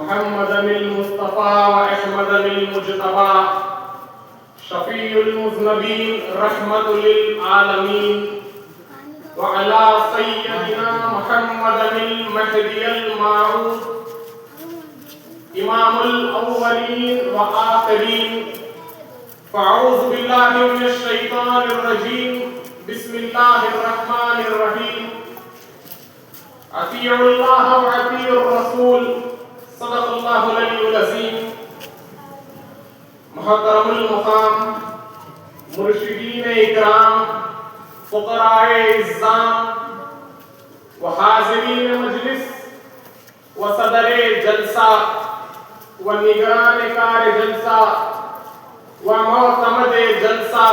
محمد المصطفى وأحمد المجتبى شفيع المذنبين رحمة للعالمين وعلى سيدنا محمد المهدي الموعود إمام الأولين وآخرين فأعوذ بالله من الشيطان الرجيم بسم الله الرحمن الرحيم اطیعوا اللہ واطیعوا الرسول صدق اللہ العلی العظیم. محترم المقام مرشدین اکرام فقراء اعزام وحاضرین مجلس وصدر جلسہ ونگران کار جلسہ ومعتمد جلسہ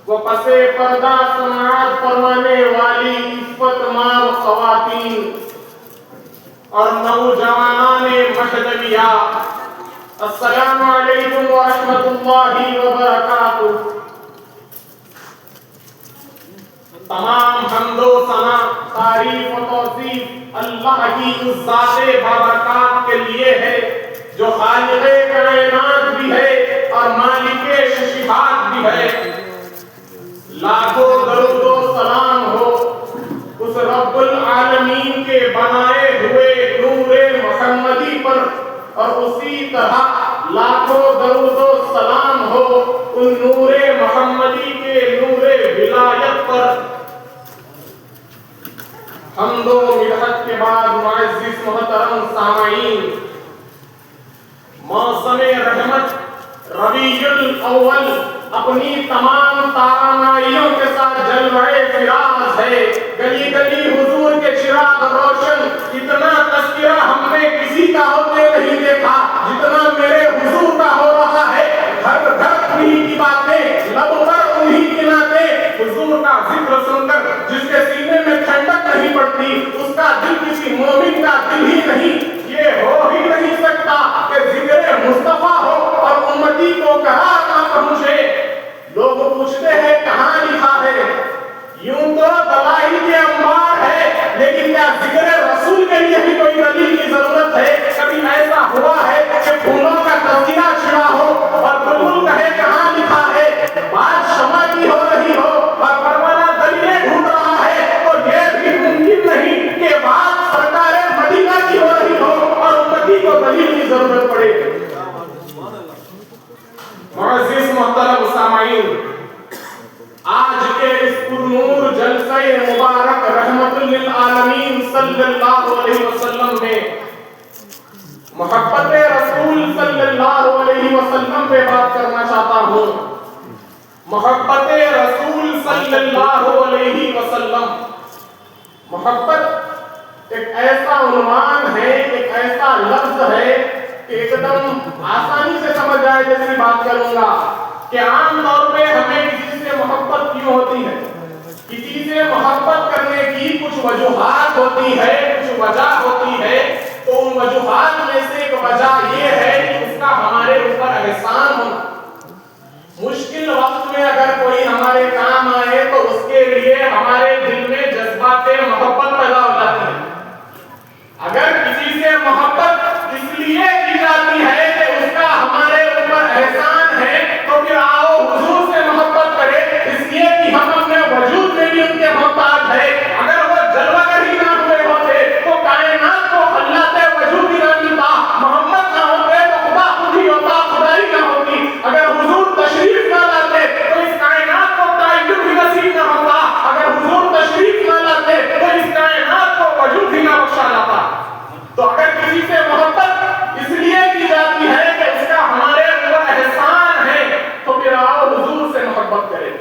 وپس پردہ سماعت فرمانے والی عفت مار خواتین اور نوجوانان مہدویہ، السلام علیکم ورحمۃ اللہ وبرکاتہ. تمام حمد و ثنا، تعریف و توصیف اللہ کی اس ذات بابرکات کے لیے ہے جو خالق کائنات بھی ہے اور مالک ششیہات بھی ہے. لاکھوں درود و سلام ہو اس رب العالمین کے بنائے ہوئے نور محمدی پر، اور اسی طرح لاکھوں درود و سلام ہو ان نور محمدی کے نور ولایت پر. حمد و مدحت کے بعد معزز محترم سامعین، موسم رحمت ربیع الاول اپنی تمام توانائیوں کے ساتھ جلوہ فراز ہے. گلی گلی حضور کے چراغ روشن، اتنا تذکرہ ہم نے کسی کا ہوتے نہیں دیکھا جتنا میرے حضور کا ہو رہا ہے. گھر گھر انہی کی باتیں، لب پر انہی کی نعتیں. حضور کا ذکر سن کر جس کے سینے میں ٹھنڈک نہیں پڑتی اس کا دل کسی مومن کا دل ہی نہیں. یہ ہو ہی نہیں سکتا کہ ذکر مصطفیٰ ہو اور امتی کو کہا نہ پہنچے. لوگ پوچھتے ہیں کہاں لکھا ہے؟ یوں تو دلائل کے انبار ہے، لیکن کیا ذکر رسول کے لیے بھی کوئی دلیل کی ضرورت ہے؟ کبھی ایسا ہوا ہے کہ پھولوں کا تذکرہ چھڑا ہو اور بلبل کہے کہاں لکھا ہے؟ بات شمع کی ہو رہی ہو اور پروانہ دلیلیں ڈھونڈ رہا ہے، تو یہ بھی ممکن نہیں کہ بات سرکار مدینہ کی ہو رہی ہو اور امتی کو دلیل کی ضرورت پڑے. معزز محترم سامعین، آج کے اس پرنور جلسہ مبارک رحمت للعالمین صلی اللہ علیہ وسلم میں محبت رسول صلی اللہ علیہ وسلم پہ بات کرنا چاہتا ہوں. محبت رسول صلی اللہ علیہ وسلم. محبت ایک ایسا عنوان ہے، ایک ایسا لفظ ہے کہ ایک دم آسانی سے سمجھ جائے جیسی بات کروں گا کہ عام طور پہ ہمیں کسی سے محبت کیوں ہوتی ہے؟ کسی سے محبت کرنے کی کچھ وجوہات ہوتی ہے، کچھ وجہ ہوتی ہے. تو ان وجوہات میں سے ایک وجہ یہ ہے کہ اس کا ہمارے اوپر احسان ہونا. مشکل وقت میں اگر کوئی ہمارے کام آئے تو اس کے لیے ہمارے دل میں جذبات محبت پیدا ہو جاتی ہے. اگر کسی سے محبت اس لیے کی جاتی ہے کہ اس کا ہمارے اوپر احسان ہے، تو پھر آؤ حضور سے محبت کرے اس لیے کہ ہم اپنے وجود میں بھی ان کے محتاج ہے. اگر وہ جلوہ گر ہی نہ ہوئے ہوتے تو کائنات کو حالات وجود ہی نہ ملتا. محمد نہ ہوتے تو خدا خود ہی ہوتا، خدائی نہ ہوتی. اگر حضور تشریف نہ لاتے تو اس کائنات کو تعین بھی نصیب نہ ہوتا. اگر حضور تشریف نہ لاتے تو اس کائنات کو وجود ہی نہ بخشا جاتا. تو اگر کسی سے محبت اس لیے کی جاتی ہے کہ اس کا ہمارے اوپر احسان ہے، تو پھر آؤ حضور سے محبت کریں.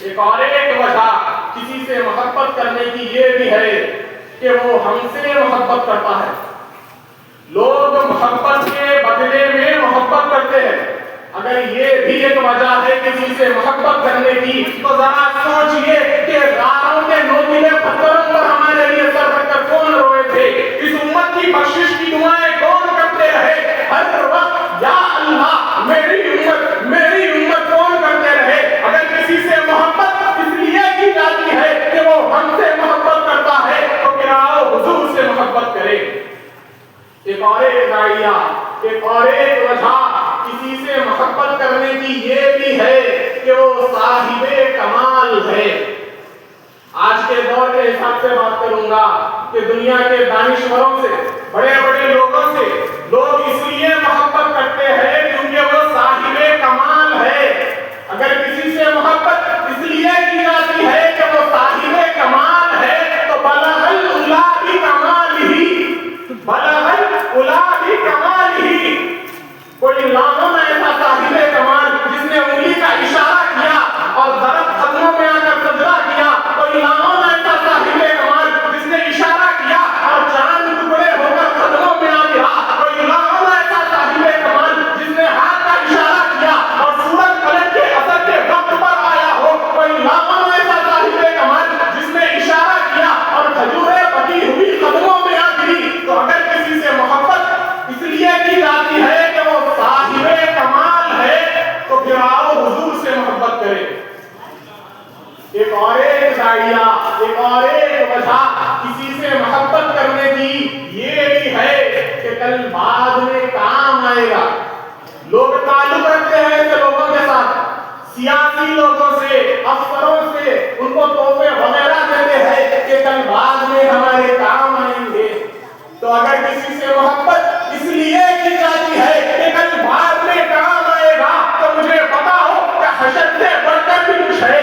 ایک اور ایک وجہ کسی سے محبت کرنے کی یہ بھی ہے کہ وہ ہم سے محبت کرتا ہے. لوگ محبت کے بدلے میں محبت کرتے ہیں. اگر یہ بھی ایک وجہ ہے کسی سے محبت کرنے کی تو ذرا سوچئے کہ غاروں کے نوکیلے پتھروں پر ہمارے لیے سر رکھ کر کون روئے تھے؟ اس امت کی بخشش کی دعائیں کون کرتے رہے؟ ہر وقت یا اللہ میری امت کون کرتے رہے؟ اگر کسی سے محبت اس لیے کی جاتی ہے کہ وہ ہم سے محبت کرتا ہے تو پھر آؤ حضور سے محبت کرے. ایک اور ایک داعیہ، ایک اور ایک وجہ کسی سے محبت کرنے کی یہ بھی ہے کہ وہ صاحب کمال ہے۔ آج کے دور کے حساب سے بات کروں گا کہ دنیا کے دانشوروں سے، بڑے بڑے لوگوں سے لوگ اس لیے محبت کرتے ہیں کیونکہ وہ صاحب کمال ہے۔ اگر کسی سے محبت اس لیے کی جاتی ہے کہ وہ صاحب کمال ہے تو بلغ العلا بکمالہ، بلغ العلا بکمالہ۔ کوئی لاکھوں میں ایسا صاحب کمال جس نے انگلی کا اشارہ کیا اور درخت قدموں میں آ کر سجدہ کیا، کوئی لاکھوں میں ایسا صاحب کمال جس نے اشارہ کیا اور چاند ٹکڑے ہو کر قدموں میں آ گیا، کوئی لاکھوں میں ایسا صاحب کمال جس نے ہاتھ کا اشارہ کیا اور سورج پلٹ کے اثر کے وقت پر آیا ہو، کوئی لاکھوں میں ایسا صاحب کمال جس نے اشارہ کیا اور کھجوریں پکی ہوئی قدموں میں آ گئی۔ تو اگر کسی سے محبت اس لیے کی جاتی ہے کہ وہ صاحب کمال ہے تو پھر آؤ حضور سے محبت کریں۔ ایک اور ایک داعیہ، ایک اور ایک وجہ کسی سے محبت کرنے کی یہ بھی ہے کہ کل بعد میں کام آئے گا۔ لوگ تعلق رکھتے ہیں ایسے لوگوں کے ساتھ، سیاسی لوگوں سے، افسروں سے، ان کو تحفے وغیرہ دیتے ہیں کہ کل بعد میں ہمارے کام آئیں گے۔ تو اگر کسی سے محبت اس لیے کی جاتی ہے کہ کل بعد میں کام آئے گا تو مجھے پتا ہو کہ حشر سے بڑھ کر بھی کچھ ہے،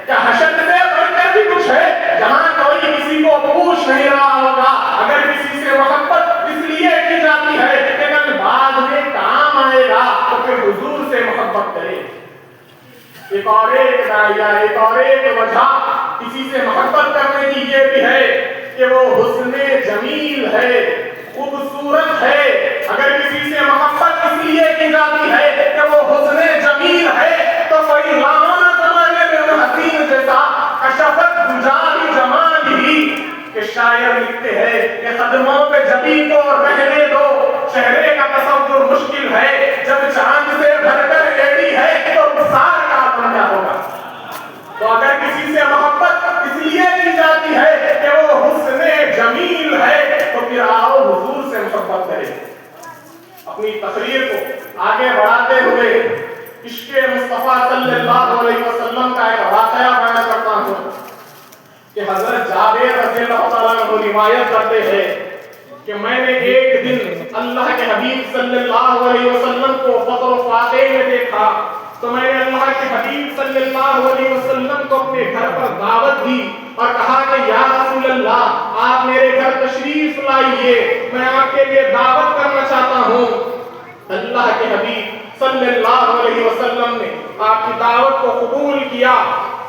کہ حشر سے بڑھ کر بھی کچھ ہے جہاں کوئی کسی کو پوچھ نہیں رہا ہوگا۔ اگر کسی سے محبت اس لیے کی جاتی ہے کہ کل بعد میں کام آئے گا تو پھر حضور سے محبت کرے۔ ایک اور ایک داعیہ، ایک اور ایک وجہ کسی سے محبت کرنے کی یہ بھی ہے کہ وہ حسن جمیل ہے، خوبصورت ہے۔ اگر کسی سے محبت اس لیے کی جاتی ہے کہ وہ حسن جمیل ہے تو کوئی لانا زمانے میں ان حسین جیسا کشفت گجاری جمال ہی کہ شاعر لکھتے ہیں کہ قدموں پہ جبی کو رہنے دو، چہرے کا تصور مشکل ہے، جب چاند سے بھر کر ایڑی ہے تو رخسار کا کیا ہوگا۔ تو اگر کسی سے محبت اس لیے کی جاتی ہے کہ وہ حسن جمیل ہے تو پھر آؤ حضور سے محبت کریں۔ اپنی تقریر کو آگے بڑھاتے ہوئے عشق مصطفیٰ صلی اللہ علیہ وسلم کا ایک واقعہ بیان کرتا ہوں کہ حضرت جابر رضی اللہ تعالیٰ عنہ روایت کرتے ہیں کہ میں نے ایک دن اللہ کے حبیب صلی اللہ علیہ وسلم کو فطر و فاتح میں دیکھا تو میں نے اللہ کے حبیب صلی اللہ علیہ وسلم کو اپنے گھر پر دعوت دی اور کہا کہ یا رسول اللہ آپ میرے گھر تشریف لائیے، میں آپ کے لیے دعوت کرنا چاہتا ہوں۔ اللہ کے حبیب صلی اللہ علیہ وسلم نے آپ کی دعوت کو قبول کیا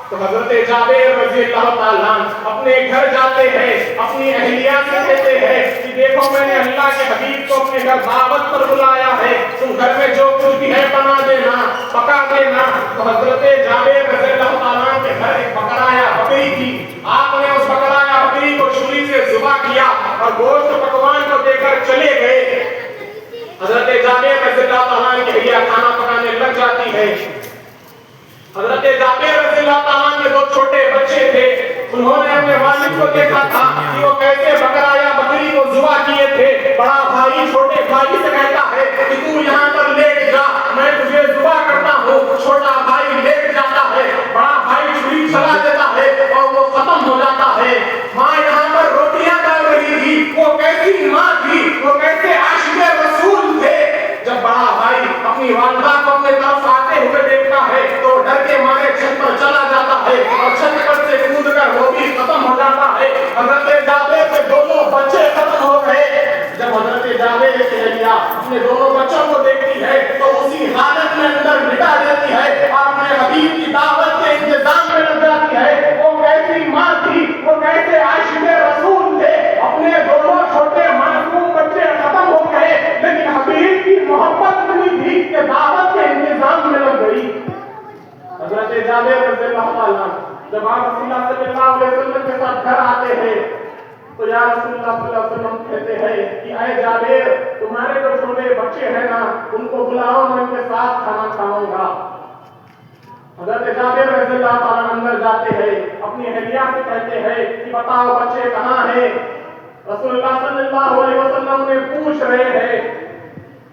تو حضرت جابر رضی اللہ تعالیٰ اپنے گھر جاتے ہیں، اپنی اہلیہ سے کہتے ہیں کہ دیکھو میں نے اللہ کے حبیب کو اپنے گھر دعوت پر بلایا ہے، تم گھر میں جو کچھ بھی ہے بنا دینا، پکا دینا۔ تو حضرت جابر رضی اللہ تعالیٰ کے گھر ایک بکرایا بکری تھی، آپ نے اس بکرایا بکری کو چھری سے ذبح کیا اور گوشت پکوان کو دے کر چلے گئے۔ حضرت جابر رضی اللہ تعالیٰ کی اہلیہ کھانا پکانے لگ جاتی ہے۔ حضرت جابر رضی اللہ تعالیٰ کے دو چھوٹے بچے تھے، انہوں نے اپنے والد کو دیکھا تھا کہ وہ کیسے بکرایا بکری کو ذبح کیے تھے۔ بڑا بھائی چھوٹے بھائی سے کہتا ہے کہ تو یہاں پر لیٹ جا، میں تجھے ذبح کرتا ہوں۔ چھوٹا بھائی لیٹ جاتا ہے، بڑا بھائی چھری چلا دیتا ہے اور وہ ختم ہو جاتا ہے۔ ماں یہاں پر روٹیاں ڈال رہی تھی، وہ کیسی ماں تھی، وہ کیسے عاشق رسول تھے۔ جب بڑا بھائی اپنی والدہ کو اپنے طرف آتے ہوئے دیکھتا ہے تو ڈر کے مارے چھت پر چلا جاتا ہے اور چھت پر سے کود کر وہ بھی ختم ہو جاتا ہے۔ حضرت جابر کے دونوں بچے ختم ہو گئے۔ جب حضرت جابر کی اہلیہ اپنے دونوں بچوں کو دیکھتی ہے تو اسی حالت میں اندر مٹا دیتی ہے اور اپنے حبیب کی دعوت کے انتظام میں لگ جاتی ہے۔ وہ کیسی ماں تھی، وہ کیسے عاشق رسول تھے، اپنے دونوں چھوٹے معصوم بچے ختم ہو گئے لیکن حبیب کی محبت اتنی تھی کہ دعوت کے انتظام میں لگ گئی۔ حضرت جابر رضی اللہ تعالیٰ جب آپ رسول اللہ صلی اللہ علیہ وسلم کے ساتھ گھر آتے ہیں تو یا رسول اللہ صلی اللہ علیہ وسلم کہتے ہیں کہ اے جابر تمہارے جو چھوٹے بچے ہیں نا ان کو بلاؤ، میں ان کے ساتھ کھانا کھاؤں گا۔ حضرت جابر رضی اللہ تعالیٰ اندر جاتے ہیں، اپنی اہلیہ سے کہتے ہیں کہ بتاؤ بچے کہاں ہیں۔ رسول اللہ صلی اللہ علیہ وسلم نے پوچھ رہے ہیں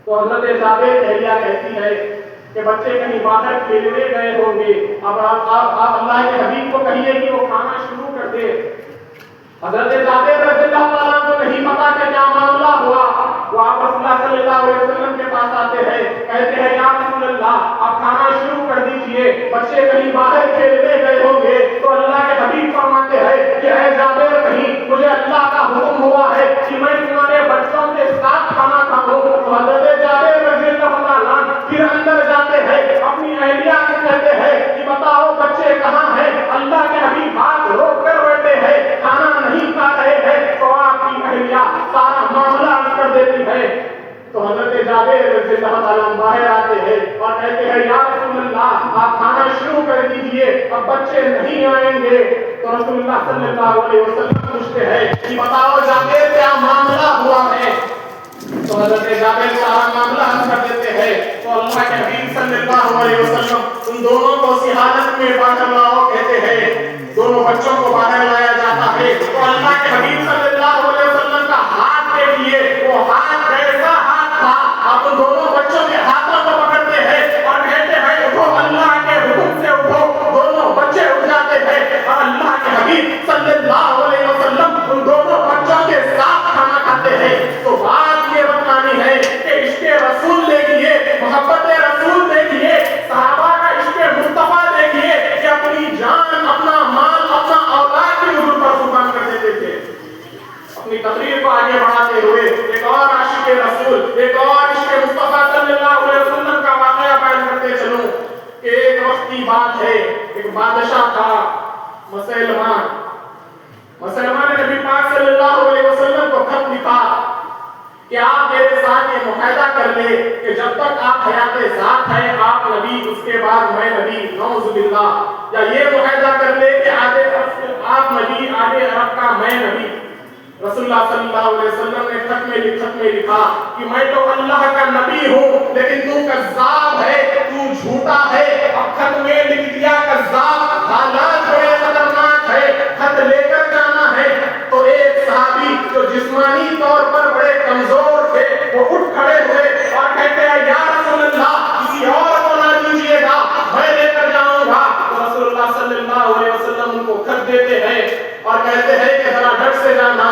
تو حضرت جابر اہلیہ کہتی ہے کہ بچے کہیں باہر کھیلنے گئے ہوں گے، اب آپ اللہ کے حبیب کو کہیے کہ وہ کھانا شروع کر دے۔ حضرت جابر رضی اللہ تعالیٰ کو نہیں پتا کہ کیا معاملہ ہوا، وہ آپ رسول اللہ صلی اللہ علیہ وسلم کے پاس آتے ہیں، کہتے ہیں یا رسول اللہ آپ کھانا شروع کر دیجئے، بچے کہیں باہر کھیلنے گئے ہوں گے۔ تو اللہ کے حبیب فرماتے ہیں کہ اے جابر کہیں مجھے اللہ کا حکم ہوا ہے کہ میں تمہارے بچوں کے ساتھ کھانا کھاؤں۔ تو حضرت جابر رضی اللہ تعالیٰ پھر اندر جاتے ہیں، اپنی اہلیہ سے کہتے ہیں کہ بتاؤ بچے کہاں ہیں؟ اللہ کے حبیب ہاتھ روک کر بیٹھے ہیں، کھانا نہیں کھا رہے ہیں۔ تو آپ کی اہلیہ سارا معاملہ کر دیتی ہے۔ تو حضرت جابر رضی اللہ تعالیٰ باہر آتے ہیں اور کہتے ہیں یا رسول اللہ آپ کھانا شروع کر دیجئے، اب بچے نہیں آئیں گے۔ تو رسول اللہ صلی اللہ علیہ وسلم پوچھتے ہیں کہ بتاؤ جابر کیا معاملہ ہوا ہے؟ تو حضرت جابر سارا معاملہ حل کر دیتے ہیں۔ تو اللہ کے حبیب صلی اللہ علیہ وسلم ان دونوں کو صحابت میں باہر لاؤ کہتے ہیں۔ دونوں بچوں کو باہر لایا جاتا ہے تو اللہ کے حبیب صلی اللہ علیہ وسلم کا ہاتھ دیکھیے، وہ ہاتھ کیسا ہاتھ تھا۔ آپ ان دونوں بچوں کے ہاتھوں کو پکڑتے ہیں اور کہتے ہیں اٹھو، اللہ کے حکم سے اٹھو۔ دونوں بچے اٹھ جاتے ہیں اور اللہ کے حبیب صلی اللہ علیہ وسلم ان دونوں بچوں کے ساتھ کھانا کھاتے ہیں۔ تو بات یہ بتانی ہے کہ عشق رسول دیکھیے، محبت رسول دیکھیے، صحابہ کا عشق مصطفیٰ دیکھیے کہ اپنی جان، اپنا مال، اپنا اولاد کی حضور پر قربان کر دیتے تھے۔ اپنی تقریر کو آگے بڑھاتے ہوئے ایک اور عاشق رسول، ایک اور عشق مصطفیٰ صلی اللہ علیہ وسلم کا واقعہ بیان کرتے چلوں کہ ایک وقت کی بات ہے، ایک بادشاہ تھا مسلمہ نے نبی پاک صلی اللہ علیہ وسلم کو خط لکھا کہ آپ میرے ساتھ یہ معاہدہ کر لیں کہ جب تک آپ حیات ذات ہیں آپ نبی، اس کے بعد میں نبی، نعوذ باللہ، یا یہ معاہدہ کر لیں کہ آدھے عرب آپ نبی، آدھے عرب کا میں نبی۔ رسول اللہ صلی اللہ علیہ وسلم نے خط میں لکھا کہ میں تو اللہ کا نبی ہوں لیکن تو کذاب ہے، تو جھوٹا ہے۔ اب خط میں لکھ دیا کذاب، حالات بڑے خطرناک ہے، خط لے کر جانا ہے۔ تو ایک صحابی جو جسمانی طور پر بڑے کمزور تھے وہ اٹھ کھڑے ہوئے اور کہتے ہیں یا رسول اللہ کسی اور کو نہ دیجیے گا، میں لے کر جاؤں گا۔ تو رسول اللہ صلی اللہ علیہ وسلم ان کو خط دیتے ہیں اور کہتے ہیں کہ ذرا ڈٹ سے جانا۔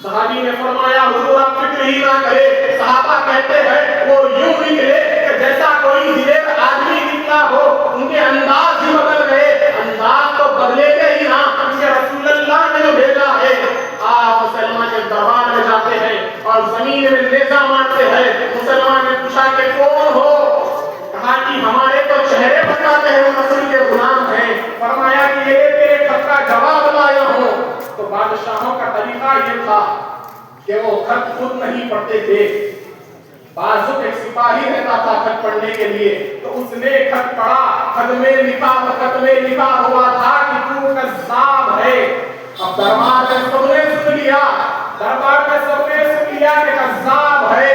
صحابی نے فرمایا حضور آپ فکر ہی نہ کرے۔ صحابہ کہتے ہیں وہ یوں نکلے کہ جیسا کوئی دلیر آدمی نکلا ہو، ان کے انداز ہی بدل گئے۔ انداز تو بدلے گا ہی نا، کہ رسول اللہ نے جو بھیجا ہے۔ آپ مسلمان کے دربار میں جاتے ہیں اور زمین میں نیزہ مارتے ہیں۔ مسلمان نے پوچھا کہ کون ہو؟ کہا کہ ہمارے تو چہرے بتاتے ہیں وہ رسول کے غلام ہیں۔ فرمایا کہ یہ تیرے خط کا جواب لایا ہوں۔ تو بادشاہوں کا طریقہ یہ تھا کہ وہ خط خود نہیں پڑھتے تھے، بازو ایک سپاہی رہتا تھا خط پڑھنے کے لیے، تو اس نے خط پڑھا، خط میں لکھا ہوا تھا کہ تو کذاب ہے۔ اب دربار میں سب نے سن لیا کہ کذاب ہے،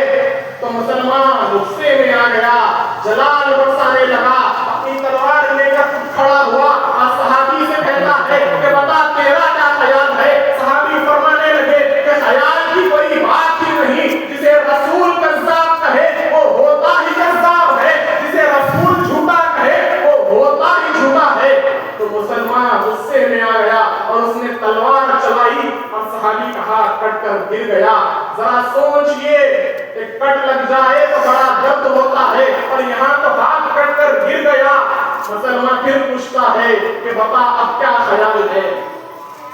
تو مسلمان غصے میں آ گیا، جلال برسانے لگا، اپنی تلوار لے کر کھڑا ہوا اور صحابی سے کہتا ہے کہ بتا تیرا کیا خیال ہے؟ صحابی فرمانے لگے کہ خیال کی کوئی بات ہی نہیں، جسے رسول کذاب کہے وہ ہوتا ہی کذاب ہے، جسے رسول جھوٹا کہے وہ ہوتا ہی جھوٹا ہے۔ تو مسلمان غصے میں آ گیا اور اس نے تلوار چلائی اور صحابی کا ہاتھ کٹ کر گر گیا۔ ذرا سوچئے کہ کٹ لگ جائے تو بڑا درد ہوتا ہے اور یہاں تو ہاتھ کٹ کر گر گیا۔ مسلمان پھر پوچھتا ہے کہ بتا اب کیا خیال ہے؟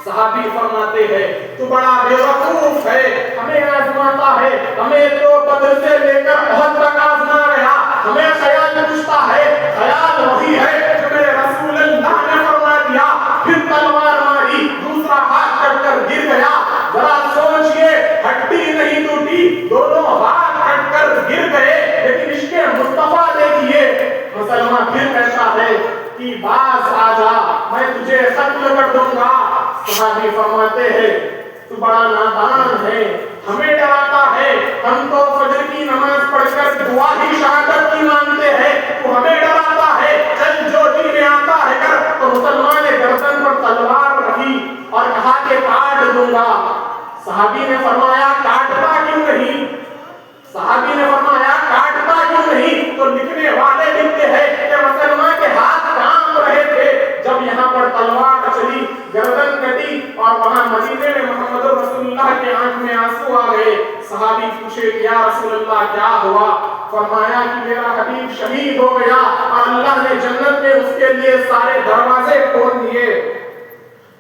صحابی فرماتے ہیں تو بڑا بے وقوف ہے، ہمیں آزماتا ہے، ہمیں تو بدر سے لے کر احد تک آزما گیا، ہمیں خیال پوچھتا ہے، خیال وہی ہے جو میرے رسول اللہ نے فرما دیا۔ پھر تلوار ماری، دوسرا ہاتھ کٹ کر گر گیا۔ ذرا سوچئے ہڈی نہیں ٹوٹی، دونوں ہاتھ کٹ کر گر گئے، لیکن عشق مصطفیٰ دیکھیے۔ مسلمان پھر کہتا ہے کہ باز آ جا، میں تجھے قتل کر دوں گا۔ صحابی فرماتے ہیں تو بڑا نادان ہے، ہمیں ڈراتا ہے، ہم تو فجر کی نماز پڑھ کر دعا ہی شہادت کی مانتے ہیں، تو ہمیں ڈراتا ہے، چل جو دل میں آتا ہے کر۔ تو مسلمان نے گردن پر تلوار رکھی اور کہا کہ کاٹ دوں گا۔ صحابی آنکھ میں آنسو آ گئے. صحابی پوچھے یا رسول اللہ کیا ہوا؟ فرمایا کہ میرا حبیب شہید ہو گیا اور اللہ نے جنت میں اس کے لیے سارے دروازے کھول دیے.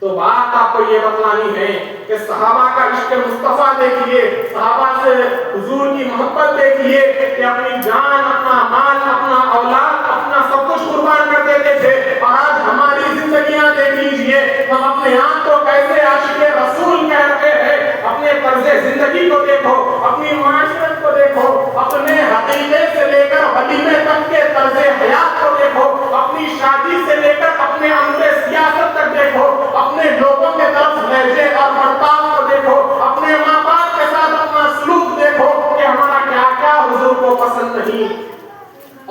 تو بات آپ کو یہ بتلانی ہے کہ صحابہ کا عشق مصطفیٰ دیکھیے, صحابہ سے حضور کی محبت دیکھیے کہ اپنی جان, اپنا مال, اپنا اولاد, اپنا سب کچھ قربان کر دیتے تھے. اور آج ہماری زندگیاں دیکھ لیجئے, ہم اپنے آپ کو کیسے عاشق رسول کہہ رہے ہیں. اپنے طرز زندگی کو دیکھو, اپنی معاشرت کو دیکھو, اپنے عقیدے سے لے کر ولیمے تک کے طرز حیات کو دیکھو, اپنی شادی سے لے کر اپنے امر سیاست تک دیکھو, اپنے لوگوں کے طرف لہجے اور برتاؤ کو دیکھو, اپنے ماں باپ کے ساتھ اپنا سلوک دیکھو کہ ہمارا کیا کیا حضور کو پسند نہیں.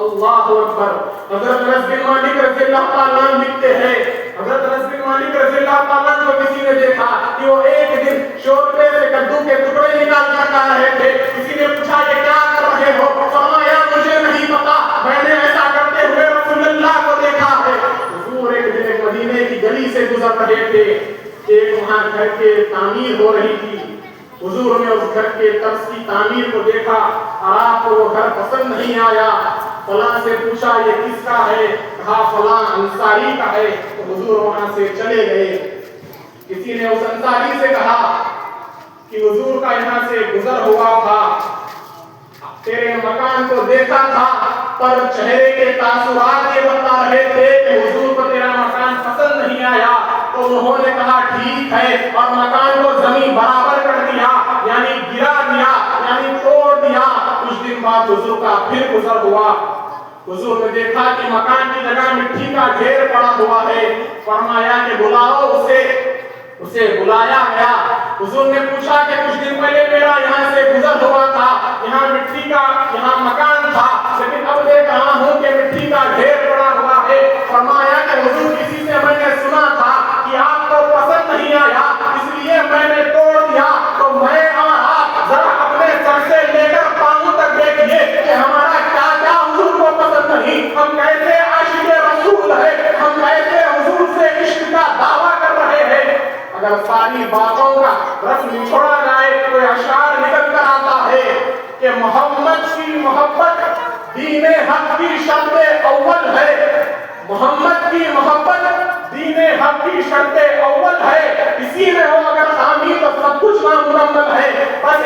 اللہ اکبر. حضرت انس بن مالک رضی اللہ تعالیٰ عنہ لکھتے ہیں, حضرت انس بن مالک رضی اللہ تعالیٰ عنہ کو کسی نے دیکھا کہ وہ ایک دن شوربے سے کدو کے ٹکڑے نکال کر کھا رہے تھے. کسی نے پوچھا یہ کیا کر رہے ہو؟ فرمایا مجھے نہیں پتا, میں نے ایسا کرتے ہوئے رسول اللہ کو دیکھا ہے. حضور ایک دن ایک مدینے کی گلی سے گزر رہے تھے, ایک وہاں گھر کے تعمیر ہو رہی تھی. حضور نے اس گھر کے طرز کی تعمیر کو دیکھا اور آپ کو وہ گھر پسند نہیں آیا. فلاں سے پوچھا یہ کس کا ہے؟ کہا فلاں انصاری کا ہے. تو حضور وہاں سے چلے گئے. کسی نے اس انصاری سے کہا کہ حضور کا یہاں سے گزر ہوا تھا, تیرے مکان کو دیکھا تھا, پر چہرے کے تاثرات یہ بتا رہے تھے کہ حضور کو تیرا مکان پسند نہیں آیا. تو انہوں نے کہا ٹھیک ہے, اور مکان کو زمین برابر کر دیا, یعنی گرا دیا, یعنی توڑ دیا. کچھ دن بعد حضور کا پھر گزر ہوا. حضور نے دیکھا کہ مکان کی جگہ مٹی کا ڈھیر پڑا ہوا ہے. فرمایا کہ بلاؤ اسے. اسے بلایا گیا. حضور نے پوچھا کہ کچھ دن پہلے میرا یہاں سے گزر ہوا تھا, یہاں مٹی کا یہاں مکان تھا, لیکن اب دیکھ رہا ہوں کہ مٹی کا ڈھیر پڑا ہوا ہے. فرمایا کہ حضور کسی سے میں نے سنا تھا کہ آپ کو پسند نہیں آیا, اس لیے میں نے توڑ دیا. تو میں اور آپ ذرا اپنے سر سے لے کر پاؤں تک دیکھیے کہ ہمارا کیا کیا حضور کو پسند نہیں. ہم کیسے عاشق رسول ہے, ہم کیسے حضور سے عشق کا دعویٰ کر رہے ہیں. اگر ساری باتوں کا رس نچوڑا جائے تو اشعار نکل کر آتا ہے کہ محمد کی محبت دین حق کی شرط اول ہے. محمد کی محبت دین حق کی شرط اول ہے. اسی میں ہو اگر حامی تو سب کچھ نامکمل ہے. بس